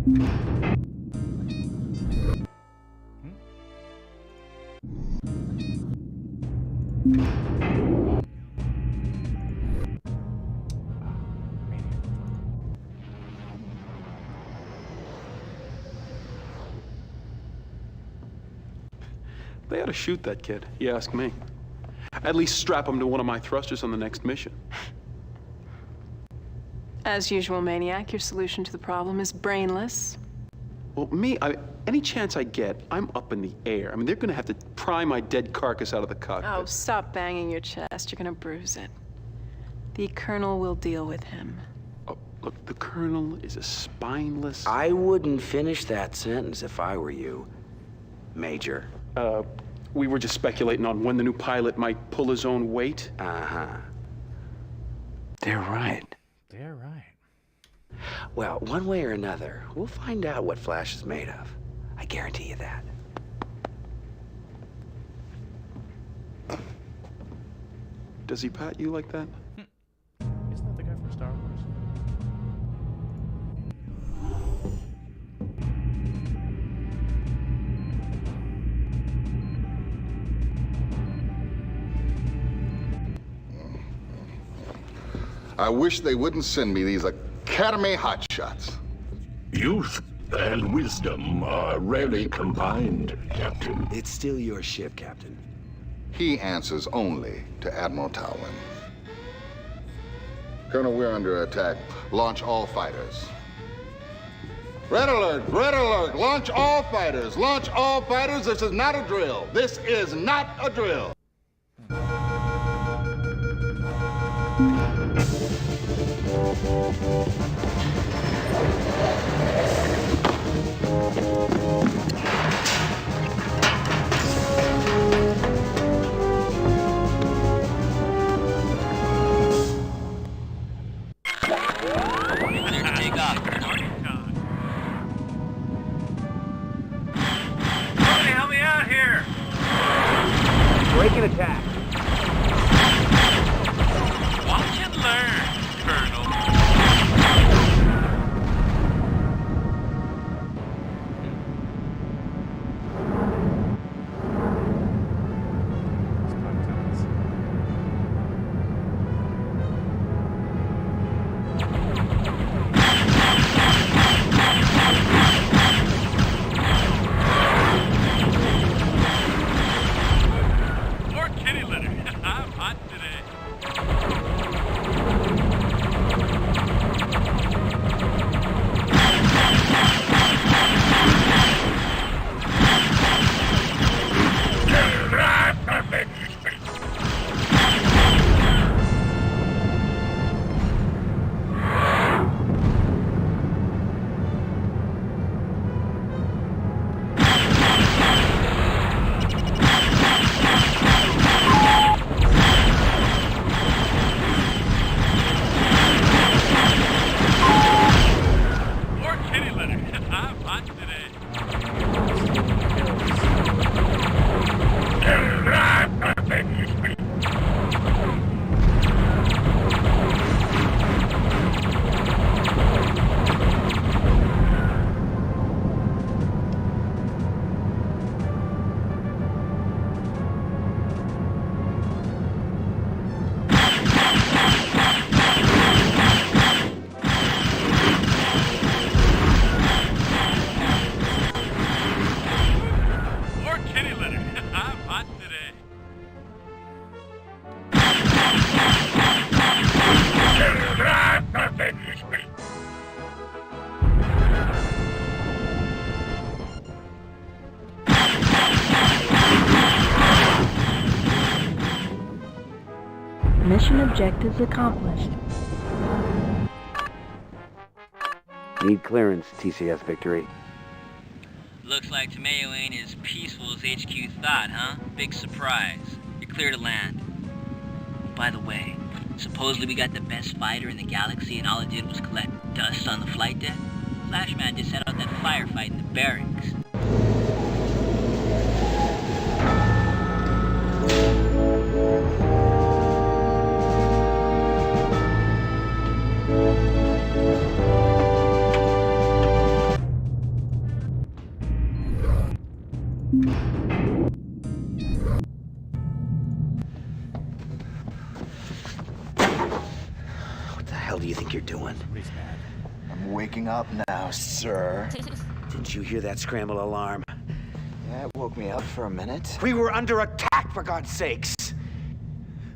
They ought to shoot that kid, you ask me. At least strap him to one of my thrusters on the next mission. As usual, Maniac, your solution to the problem is brainless. Well, any chance I get, I'm up in the air. I mean, they're gonna have to pry my dead carcass out of the cockpit. Oh, stop banging your chest. You're gonna bruise it. The Colonel will deal with him. Oh, look, the Colonel is a spineless... I wouldn't finish that sentence if I were you, Major. We were just speculating on when the new pilot might pull his own weight. Uh-huh. They're right. They're right. Well, one way or another, we'll find out what Flash is made of. I guarantee you that. Does he pat you like that? Isn't that the guy from Star Wars? I wish they wouldn't send me these Academy hotshots. Youth and wisdom are rarely combined, Captain. It's still your ship, Captain. He answers only to Admiral Talwyn. Colonel, we're under attack. Launch all fighters. Red alert! Red alert! Launch all fighters! Launch all fighters! This is not a drill! This is not a drill! Take off, Colonel. Somebody help me out here! Break and attack. Watch and learn, Colonel. More kitty litter. I'm hot today. More kitty litter. I'm hot today. More kitty litter. I'm hot today. Mission objectives accomplished. Need clearance, TCS Victory. Looks like Tomeo ain't as peaceful as HQ thought, huh? Big surprise. You're clear to land. By the way, supposedly we got the best fighter in the galaxy and all it did was collect dust on the flight deck? Flashman just set out that firefight in the barracks. Somebody's mad. I'm waking up now, sir. Didn't you hear that scramble alarm? Yeah, it woke me up for a minute. We were under attack, for God's sakes!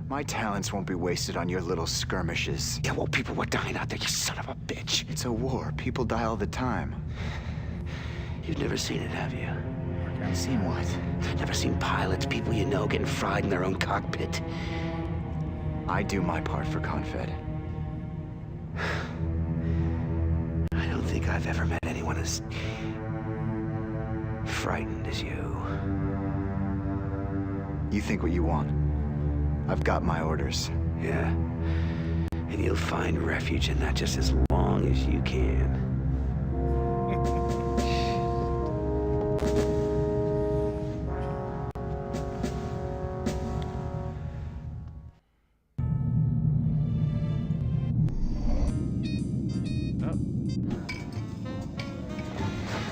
My talents won't be wasted on your little skirmishes. Yeah, well, people were dying out there, you son of a bitch. It's a war. People die all the time. You've never seen it, have you? Seen what? Never seen pilots, people you know, getting fried in their own cockpit. I do my part for Confed. I don't think I've ever met anyone as frightened as you. You think what you want. I've got my orders. Yeah. And you'll find refuge in that just as long as you can.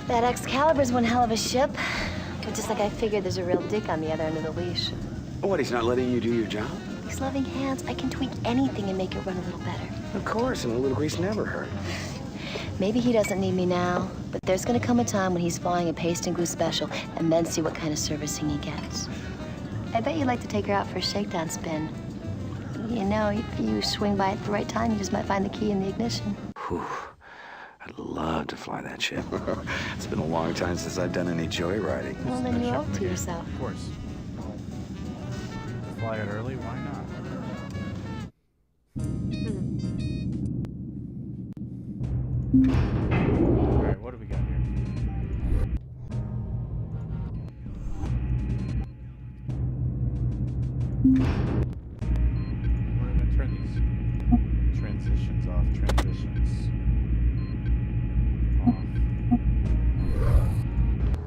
That Excalibur's one hell of a ship. But just like I figured, there's a real dick on the other end of the leash. What, he's not letting you do your job? These loving hands, I can tweak anything and make it run a little better. Of course, and a little grease never hurt. Maybe he doesn't need me now, but there's gonna come a time when he's flying a paste and glue special, and then see what kind of servicing he gets. I bet you'd like to take her out for a shakedown spin. You know, if you swing by at the right time, you just might find the key in the ignition. Whew. I'd love to fly that ship. It's been a long time since I've done any joyriding. Well, then you owe it to yourself. Of course. Fly it early? Why not? Alright, what do we got here? We're going to turn these transitions off.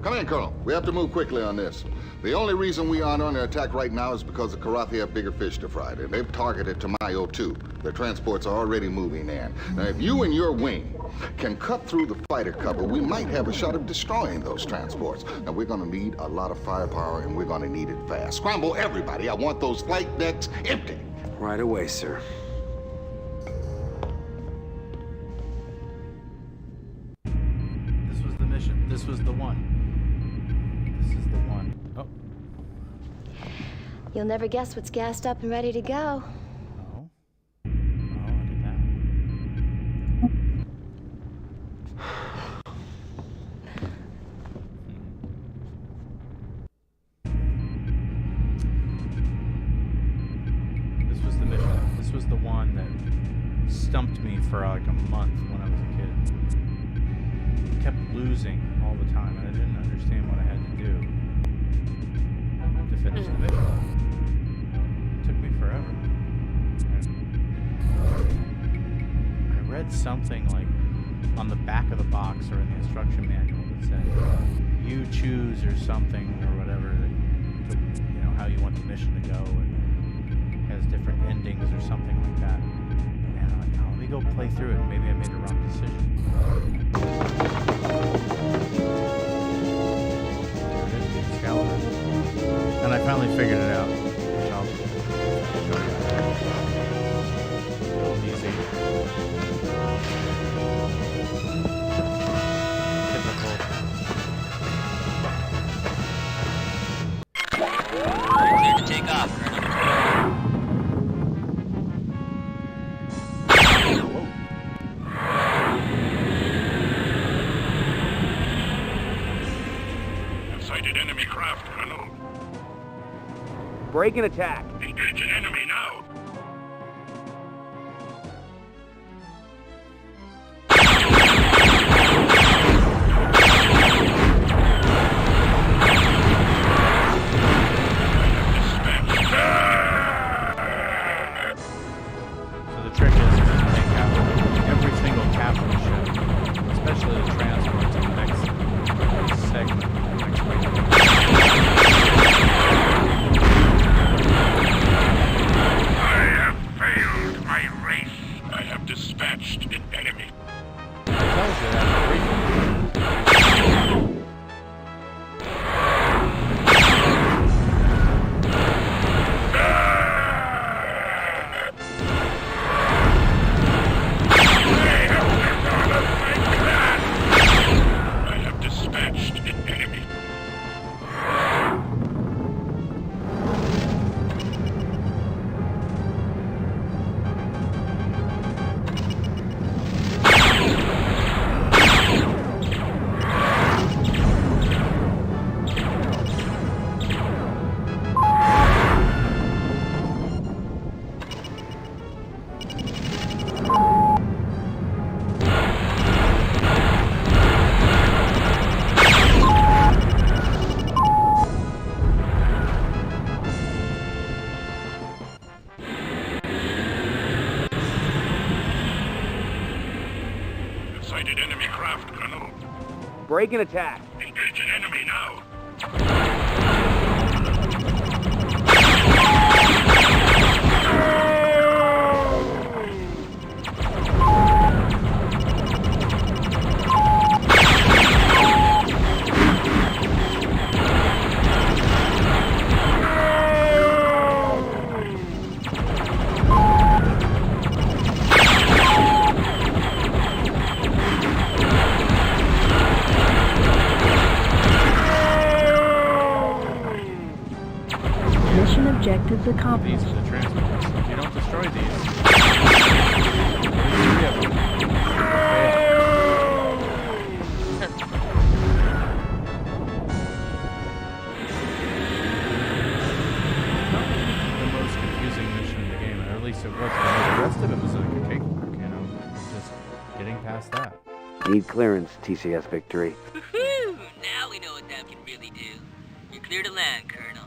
Come in, Colonel. We have to move quickly on this. The only reason we aren't under attack right now is because the Karathi have bigger fish to fry. They've targeted Tamayo too. Their transports are already moving in. Now, if you and your wing can cut through the fighter cover, we might have a shot of destroying those transports. Now, we're gonna need a lot of firepower, and we're gonna need it fast. Scramble everybody. I want those flight decks empty. Right away, sir. This was the mission. This was the one. This is the one. Oh. You'll never guess what's gassed up and ready to go. Oh. Oh, look at that. This was the mission. This was the one that stumped me for like a month when I was a kid. I kept losing all the time, and I didn't understand what I had to do to finish the mission. It took me forever. I read something like on the back of the box or in the instruction manual that said you choose or something or whatever, that, you know, how you want the mission to go, and has different endings or something like that. And I'm like, oh, let me go play through it. Maybe I made a wrong decision. There it is, the Excalibur. And I finally figured it out. Which I'll show you. Real easy. Typical. Clear to take off, Colonel. Sighted enemy craft, Colonel. Break and attack. Engage an enemy now. So the trick is to take out every single capital ship, especially the transport, to the next segment, the next wave. Sighted enemy craft, Colonel. Break and attack. Engage an enemy now. Mission objectives accomplished. These are the transports. If you don't destroy these, three of them the most confusing mission in the game, or at least it was. The rest of it was like a cakewalk, you know, just getting past that. Need clearance, TCS Victory. Woohoo! Now we know what that can really do. You're clear to land, Colonel.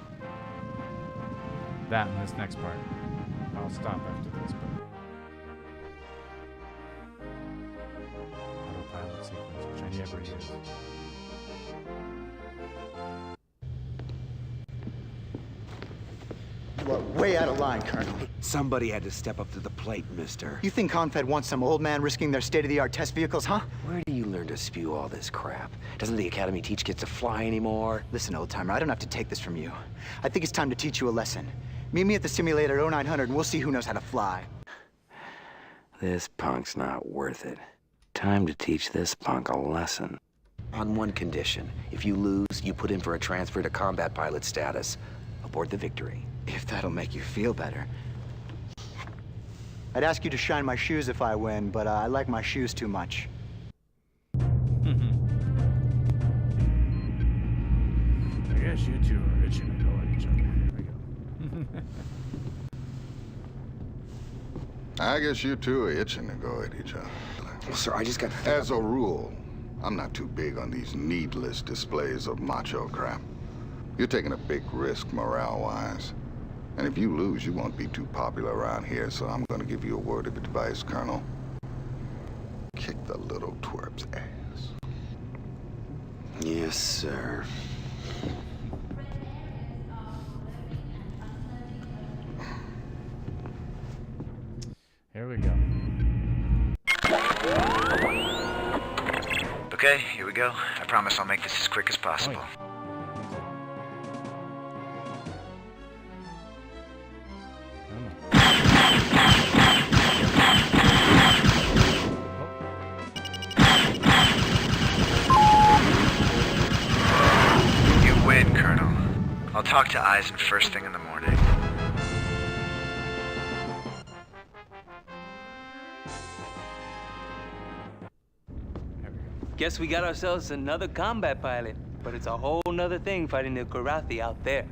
That and this next part. I'll stop after this, but autopilot sequence, which I never use. You are way out of line, Colonel. Somebody had to step up to the plate, mister. You think Confed wants some old man risking their state-of-the-art test vehicles, huh? Where do you learn to spew all this crap? Doesn't the Academy teach kids to fly anymore? Listen, old-timer, I don't have to take this from you. I think it's time to teach you a lesson. Meet me at the simulator at 0900 and we'll see who knows how to fly. This punk's not worth it. Time to teach this punk a lesson. On one condition. If you lose, you put in for a transfer to combat pilot status. Aboard the Victory. If that'll make you feel better. I'd ask you to shine my shoes if I win, but I like my shoes too much. I guess you two are itching to go at each other. Here we go. I guess you two are itching to go at each other. Well, sir, I just got... As a rule, I'm not too big on these needless displays of macho crap. You're taking a big risk morale-wise. And if you lose, you won't be too popular around here, so I'm gonna give you a word of advice, Colonel. Kick the little twerp's ass. Yes, sir. Here we go. Okay, here we go. I promise I'll make this as quick as possible. You win, Colonel. I'll talk to Eisen first thing in the morning. Guess we got ourselves another combat pilot, but it's a whole nother thing fighting the Karathi out there.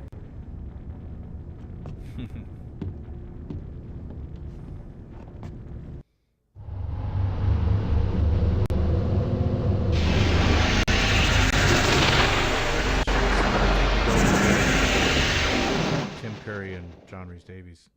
Tim Curry and John Rhys Davies.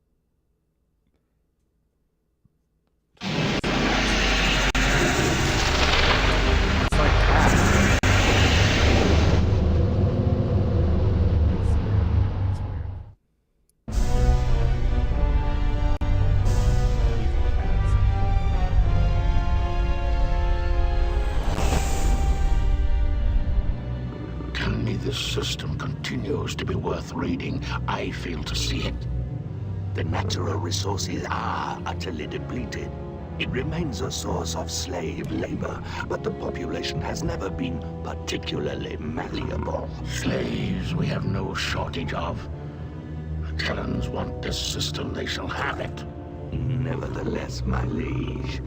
This system continues to be worth reading. I fail to see it. The natural resources are utterly depleted. It remains a source of slave labor, but the population has never been particularly malleable. Slaves we have no shortage of. Terrans want this system, they shall have it. Nevertheless, my liege,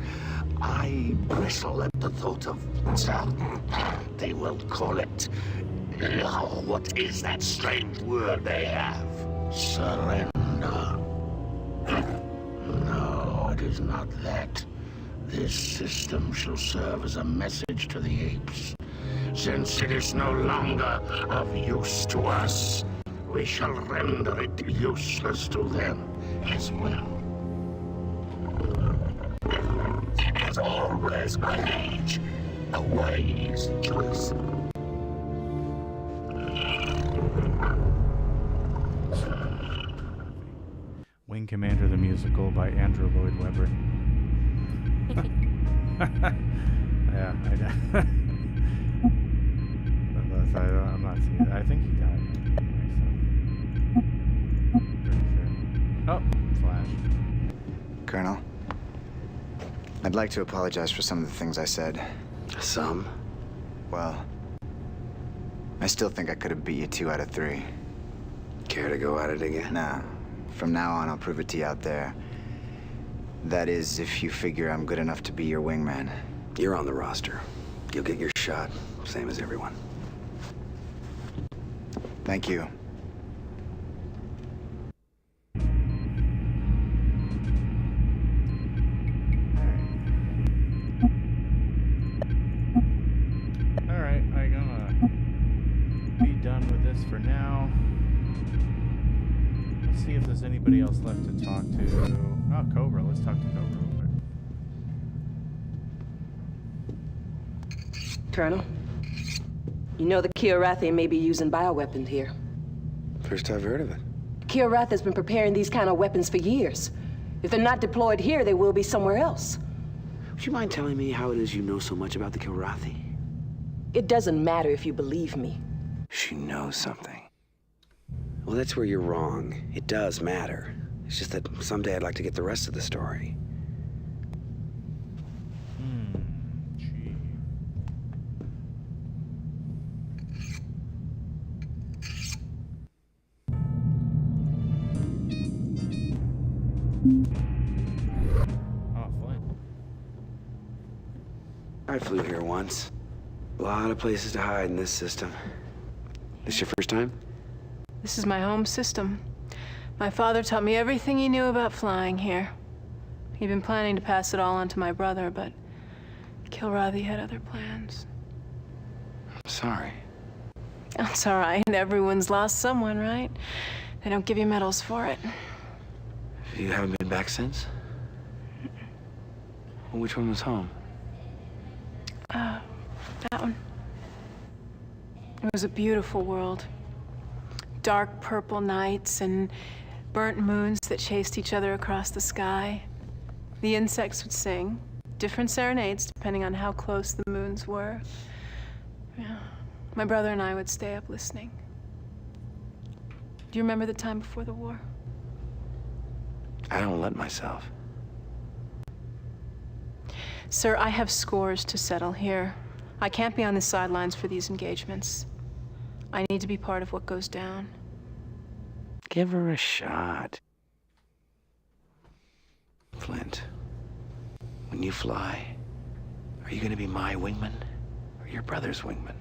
I bristle at the thought of... they will call it... what is that strange word they have? Surrender. No, it is not that. This system shall serve as a message to the apes. Since it is no longer of use to us, we shall render it useless to them as well. As all wears my age. A wise choice. Wing Commander the Musical by Andrew Lloyd Webber. Yeah, I'm not seeing it. I think he died anyway, so. Pretty sure. Oh, Flash. Colonel, I'd like to apologize for some of the things I said. Some? Well, I still think I could have beat you 2 out of 3. Care to go at it again? Nah. From now on, I'll prove it to you out there. That is, if you figure I'm good enough to be your wingman. You're on the roster. You'll get your shot, same as everyone. Thank you. Alright, I'm gonna be done with this for now. Let's see if there's anybody else left to talk to. Oh, Cobra. Let's talk to Cobra real quick. Colonel, you know the Kiorathi may be using bioweapons here. First I've heard of it. Kiorath has been preparing these kind of weapons for years. If they're not deployed here, they will be somewhere else. Would you mind telling me how it is you know so much about the Kilrathi? It doesn't matter if you believe me. She knows something. Well, that's where you're wrong. It does matter. It's just that someday I'd like to get the rest of the story. Gee. Oh, Flint. I flew here once. A lot of places to hide in this system. This your first time? This is my home system. My father taught me everything he knew about flying here. He'd been planning to pass it all on to my brother, but Kilrathi had other plans. I'm sorry. That's all right. Everyone's lost someone, right? They don't give you medals for it. You haven't been back since? Well, which one was home? That one. It was a beautiful world. Dark purple nights and burnt moons that chased each other across the sky. The insects would sing, different serenades depending on how close the moons were. Yeah. My brother and I would stay up listening. Do you remember the time before the war? I don't let myself. Sir, I have scores to settle here. I can't be on the sidelines for these engagements. I need to be part of what goes down. Give her a shot. Flint, when you fly, are you gonna be my wingman or your brother's wingman?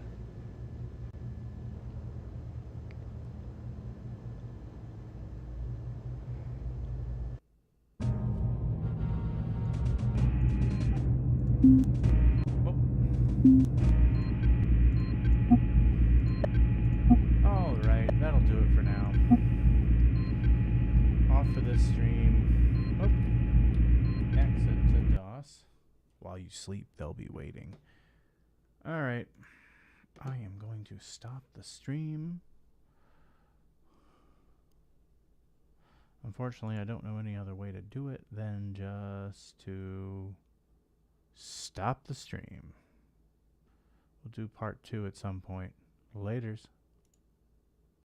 Alright, that'll do it for now. Off for this stream. Oh. Exit to DOS. While you sleep, they'll be waiting. Alright. I am going to stop the stream. Unfortunately, I don't know any other way to do it than just to stop the stream. We'll do part 2 at some point. Laters.